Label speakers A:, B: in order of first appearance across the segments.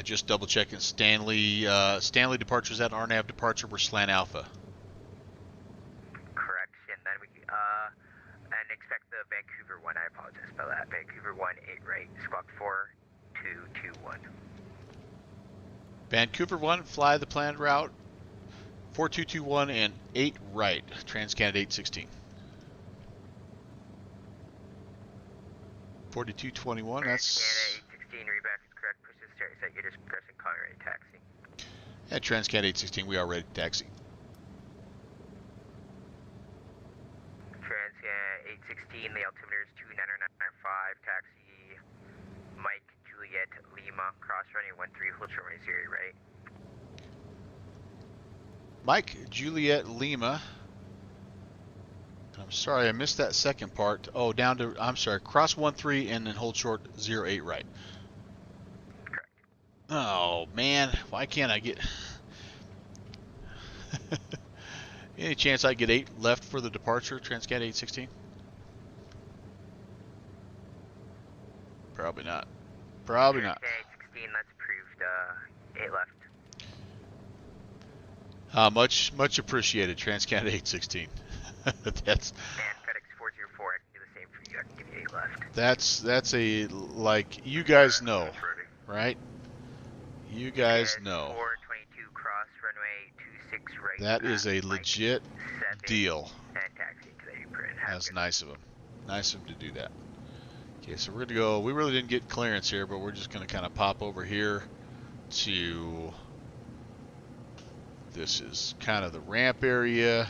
A: just double checking. Stanley departures at RNAV departure. We're slant alpha.
B: Correct. And then and expect the Vancouver one. I apologize about that. Vancouver 1, 8 right. Squawk 4221.
A: Vancouver 1, fly the planned route. 4221 and 8 right. TransCanada 816. 4221. That's.
B: TransCanada 816. Reback is correct. Persist stairs at your discretion. Call ready taxi.
A: At TransCanada 816, we are ready to taxi.
B: TransCanada 816. The altimeter is 29995. Taxi. Mike Juliet Lima. Cross running 13. Hold short running 0 right.
A: Mike Juliet Lima. I'm sorry, I missed that second part. Oh, down to, I'm sorry, cross 13 and then hold short 08 right.
B: Correct.
A: Oh, man. Why can't I get... Any chance I get 8 left for the departure, TransCanada 816? Probably not. Probably not.
B: 816, that's approved. 8 left.
A: Much appreciated, TransCanada 816. That's.
B: And FedEx 404, I can do the same for you. I can give you 8 left.
A: That's a, like, you guys know, right? You guys know.
B: 422 cross runway 26 right.
A: That is a legit deal.
B: And taxi to the apron.
A: That's nice of him. Nice of him to do that. Okay, so we're gonna go. We really didn't get clearance here, but we're just gonna kind of pop over here to. This is kind of the ramp area.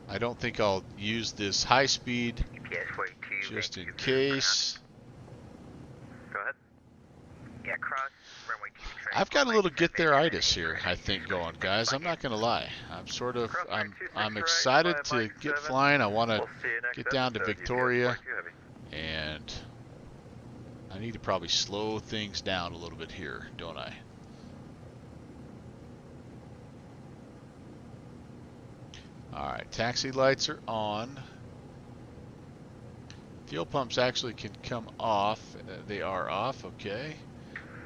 A: I don't think I'll use this high speed just in case.
B: Go ahead. Yeah, cross runway 26.
A: I've got a little get there-itis here, I think, going, guys. I'm not gonna lie. I'm excited to get flying. I want to get down to Victoria, and I need to probably slow things down a little bit here, don't I? Alright, taxi lights are on. Fuel pumps actually can come off. They are off, okay.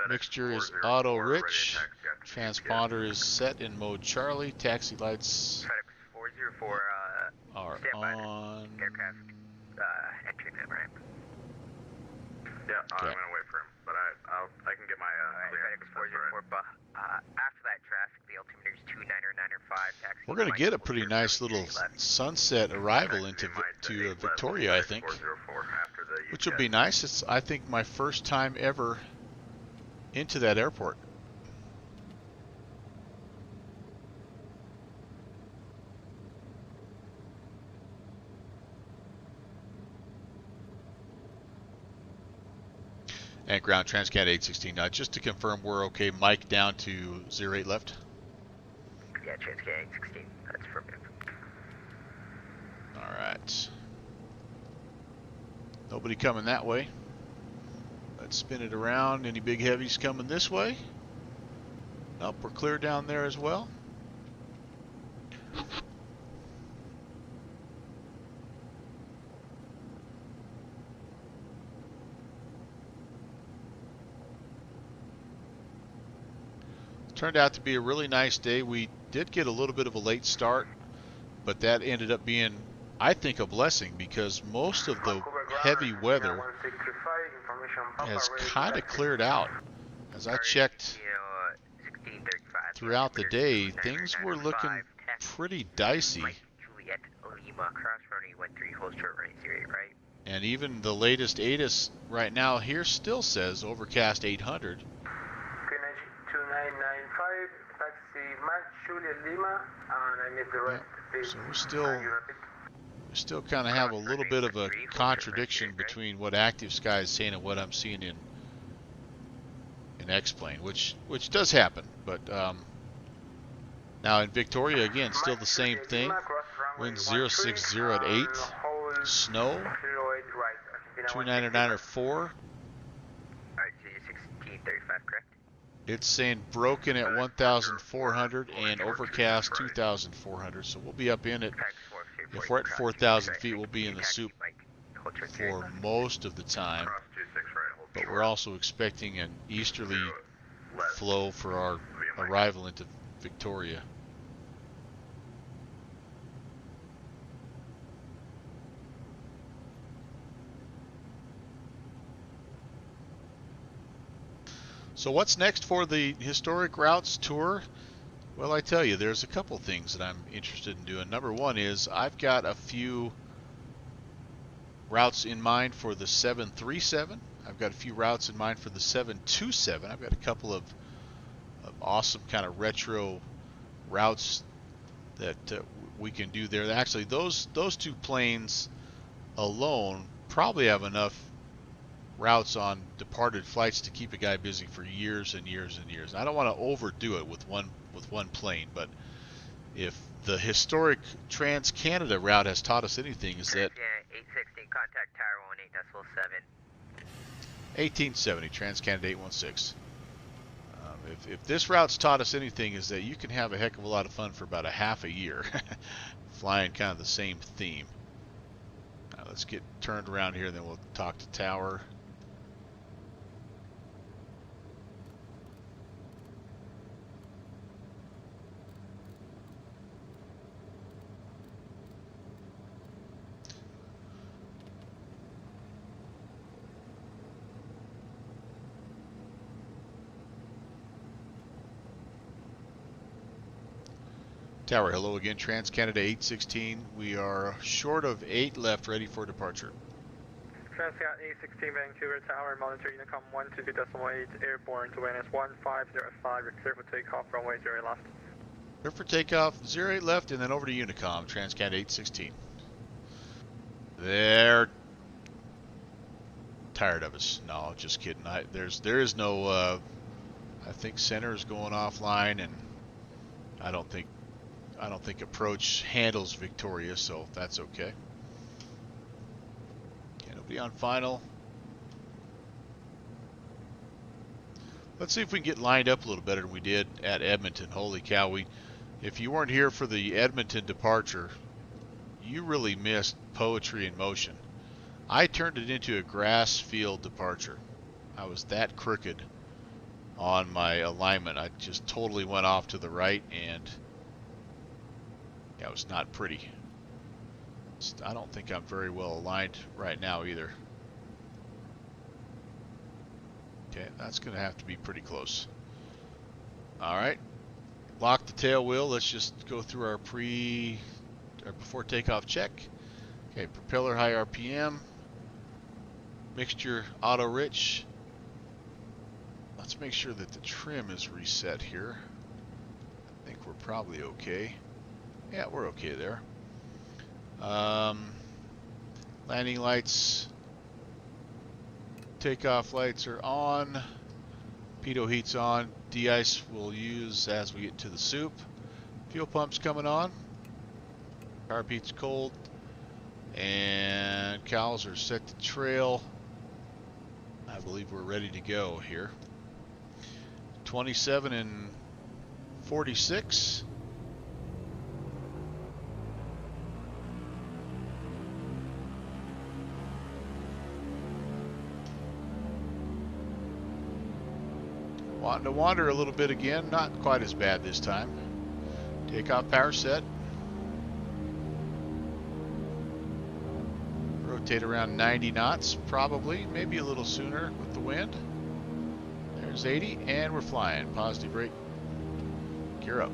A: Mixture is auto rich. Transponder is set in mode Charlie. Taxi lights
B: FedEx 404
A: are on.
B: Aircraft entering that ramp.
C: Yeah, I'm gonna wait for him, but I can get my
B: FedEx 404. After that traffic, the altimeter is 29995. Taxi.
A: We're going to get a pretty nice little sunset arrival into Victoria, I think, which will be nice. It's, I think, my first time ever into that airport. And ground TransCanada 816. Just to confirm, we're okay. Mike down to 08 left.
B: Yeah, TransCanada 816. That's affirmative.
A: All right. Nobody coming that way. Let's spin it around. Any big heavies coming this way? Nope, we're clear down there as well. Turned out to be a really nice day. We did get a little bit of a late start, but that ended up being, I think, a blessing because most of the heavy weather has kind of cleared out. As I checked throughout the day, things were looking pretty dicey. And even the latest ATIS right now here still says overcast 800.
D: 2995, taxi Mike Juliet Lima, and I missed the rest.
A: So we still kind of have a little bit of a contradiction between what Active Sky is saying and what I'm seeing in X-Plane, which does happen. But now in Victoria, again, still the same thing. Wind 060 at 8, snow 299 or 4. It's saying broken at 1,400 and overcast 2,400. So we'll be up in it. If we're at 4,000 feet, we'll be in the soup for most of the time. but we're also expecting an easterly
C: left.
A: flow for our arrival into Victoria. So what's next for the Historic Routes Tour? Well, I tell you, there's a couple things that I'm interested in doing. Number one is I've got a few routes in mind for the 737. I've got a few routes in mind for the 727. I've got a couple of awesome kind of retro routes that we can do there. Actually, those two planes alone probably have enough routes on departed flights to keep a guy busy for years and years and years. I don't want to overdo it with one plane, but if the historic TransCanada route has taught us anything, is that
B: 816, contact Tower 18.7.
A: 1870 TransCanada 816. If this route's taught us anything, is that you can have a heck of a lot of fun for about a half a year flying kind of the same theme. Now let's get turned around here, and then we'll talk to Tower. Tower, hello again, TransCanada 816. We are short of 8 left, ready for departure.
E: TransCanada 816 Vancouver Tower, monitor Unicom 122.8, airborne to awareness 1505, you're clear for takeoff, runway 08 left.
A: Clear for takeoff, 08 left, and then over to Unicom, TransCanada 816. They're tired of us. No, just kidding. There is no, I think center is going offline, and I don't think approach handles Victoria, so that's okay. Okay, nobody on final. Let's see if we can get lined up a little better than we did at Edmonton. Holy cow, if you weren't here for the Edmonton departure, you really missed poetry in motion. I turned it into a grass field departure. I was that crooked on my alignment. I just totally went off to the right, and yeah, it was not pretty. I don't think I'm very well aligned right now either. Okay, that's going to have to be pretty close. All right, lock the tail wheel. Let's just go through our before takeoff check. Okay, propeller high RPM, mixture auto rich. Let's make sure that the trim is reset here. I think we're probably okay. Yeah, we're okay there. Landing lights, takeoff lights are on. Pitot heat's on. De-ice we'll use as we get to the soup. Fuel pump's coming on. Carb heat's cold. And cows are set to trail. I believe we're ready to go here. 27 and 46. Wanting to wander a little bit again, not quite as bad this time. Takeoff power set. Rotate around 90 knots, probably, maybe a little sooner with the wind. There's 80, and we're flying. Positive brake. Gear up.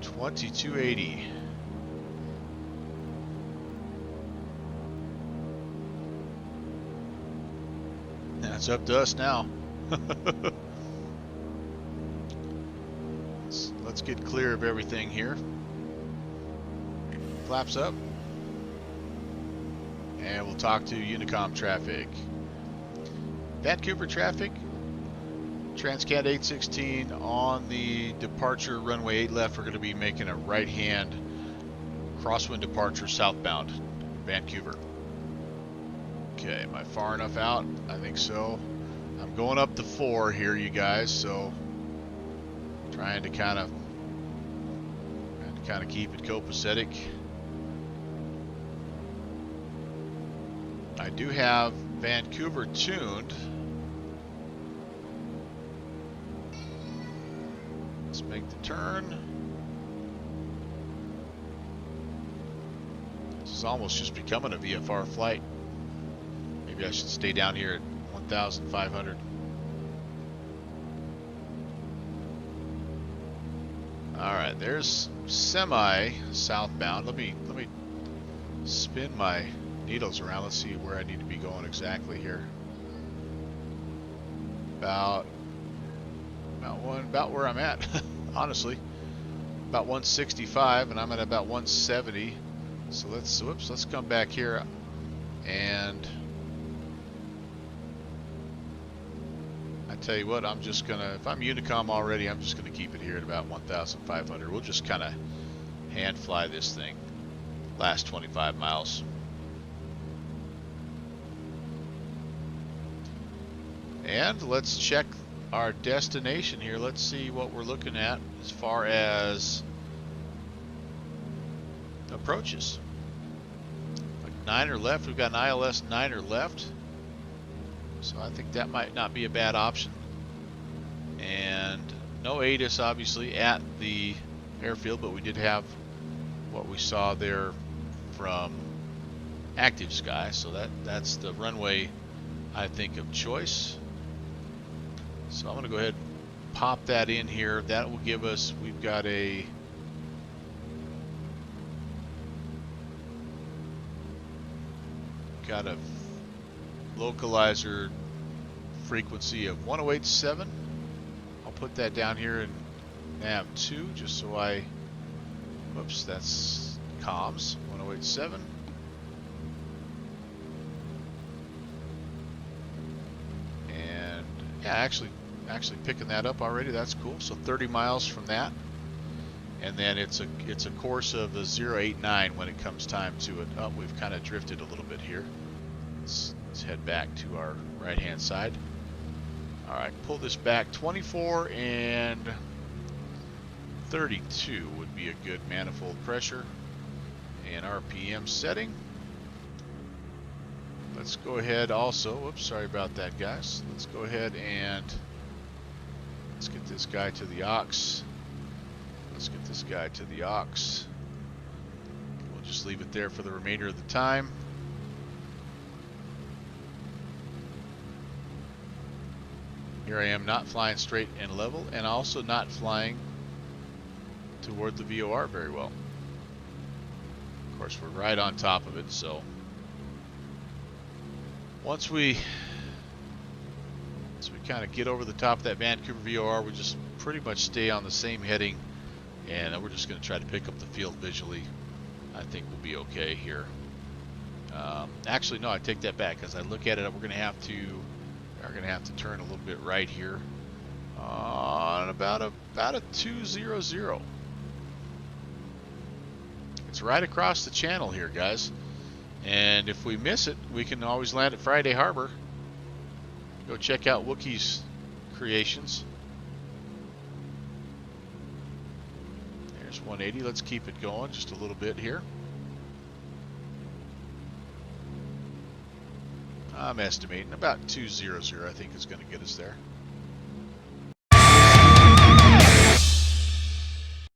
A: $22.80. It's up to us now. Let's get clear of everything here. Flaps up. And we'll talk to Unicom traffic. Vancouver traffic. TransCanada 816 on the departure runway 8 left. We're going to be making a right-hand crosswind departure southbound Vancouver. Okay, am I far enough out? I think so. I'm going up to 4 here, you guys, so trying to kind of kind of keep it copacetic. I do have Vancouver tuned. Let's make the turn. This is almost just becoming a VFR flight. Maybe I should stay down here at 1,500. All right, there's semi southbound. Let me spin my needles around. Let's see where I need to be going exactly here. About where I'm at, honestly. About 165, and I'm at about 170. So let's come back here, and I tell you what, I'm just gonna, if I'm Unicom already, I'm just gonna keep it here at about 1,500. We'll just kind of hand fly this thing last 25 miles. And let's check our destination here. Let's see what we're looking at as far as approaches. Like 9er left. We've got an ILS 9er left. So I think that might not be a bad option. And no ATIS obviously at the airfield, but we did have what we saw there from Active Sky. So that's the runway, I think, of choice. So I'm going to go ahead and pop that in here. That will give us, we've got a localizer frequency of 1087. I'll put that down here in nav2 just so I, whoops, that's comms, 1087. And yeah, actually picking that up already. That's cool. So 30 miles from that, and then it's a course of the 089 when it comes time to it. Oh, we've kind of drifted a little bit here. Let's head back to our right hand side. All right, pull this back. 24 and 32 would be a good manifold pressure and RPM setting. Let's go ahead also, whoops, sorry about that, guys. Let's go ahead and let's get this guy to the aux. Let's get this guy to the aux. We'll just leave it there for the remainder of the time. Here I am not flying straight and level, and also not flying toward the VOR very well. Of course, we're right on top of it, so once we kind of get over the top of that Vancouver VOR, we just pretty much stay on the same heading, and then we're just going to try to pick up the field visually. I think we'll be okay here. Actually, no, I take that back. As I look at it, we're going to have to turn a little bit right here on about a 200. It's right across the channel here, guys. And if we miss it, we can always land at Friday Harbor. Go check out Wookiee's creations. There's 180. Let's keep it going just a little bit here. I'm estimating about 200, I think, is going to get us there.